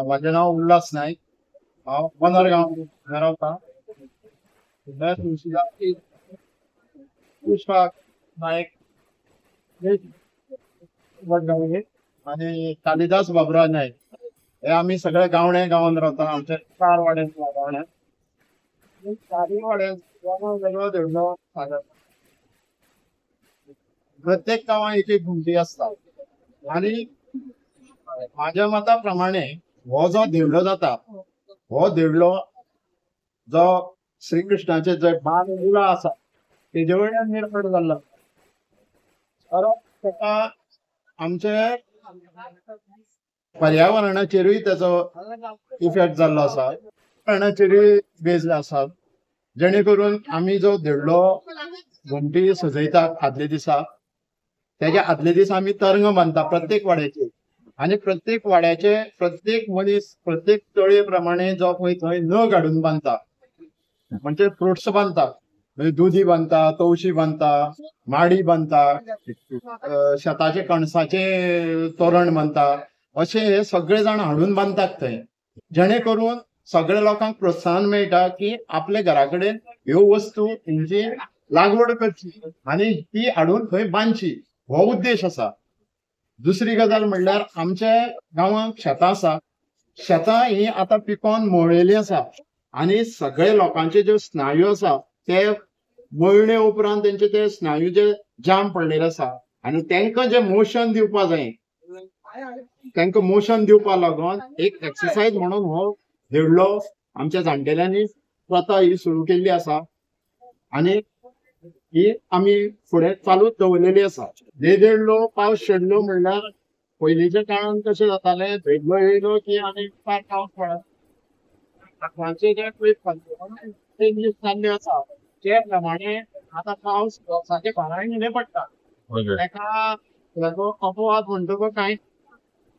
माझे नाव उल्हास नाईक. हांव बनरगांव रावता. तुळशीदास पुष्पक नाईक वडगांवचे आणि कालिदास बाबुराव नाईक हे आम्ही सगळे गावणे गावात रावता. आमचे 4 वाड्यात गावण्यात. 4 वाड्यात वेगळो देवलो साजरा. प्रत्येक गावात एक एक घुमटी असता आणि माझ्या मताप्रमाणे हो जो देवलो जाता हो देवलो जो श्रीकृष्णाचे जे बाण उला आसा तेजे वयल्यान निर्माण जाल्लो. तर ताका आमचे पर्यावरणाचेरूय त्याचो इफेक्ट जाल्लो आसा. पर्यावरणाचेरूय बेज आसा जेणे करून आमी जो देवलो घुमटी सजयतात आदले दिसा त्याच्या आदले दीस आमी तरंग बांदता प्रत्येक वाड्याचेर आणि प्रत्येक वाड्याचे प्रत्येक मनीस प्रत्येक तळे प्रमाणे जो पळय थंय न काडून बांदता म्हणजे फ्रुट्स बांदता. म्हणजे दुधी बांदता, तवशी बांदता, माडी बांदता, शेताचे कणसाचे तोरण बांदता. अशे हे सगळे जाण हाडून बांदतात थंय जेणे करून सगळ्या लोकांक प्रोत्साहन मेळटा की आपल्या घरा कडेन ह्यो वस्तू तेंची लागवड करची आणि ती हाडून थंय बांदची हो उद्देश आसा. दुसरी गजाल म्हणल्यार आमच्या गांवांत शेतां आसा. शेतां ही आता पिकोवन मोळलेली आसा आणि सगळे लोकांचे जे स्नायू आसा ते मळणे उपरांत तेंचे ते स्नायू जे जाम पडलेले आसा आणि तांकां जे मोशन दिवपा जाय तांकां मोशन दिवपा लागून एक एक्सरसाइज म्हणून हो देवलो आमच्या जाणटेल्यांनी प्रथा ही सुरू केल्ली आसा आणि ही आमी फुडें चालूच दवरलेली आसा. देवलो पावस शेडलो म्हणल्यार पयलींच्या काळांत कशें जातालें देवलो येयलो की आनी पावस पडत. आतांचे जे चेंजीस जाल्ले आसा ते प्रमाणे आता पावस वर्साचे 12 म्हयने पडटा. ताका अपवाद म्हणटको कांय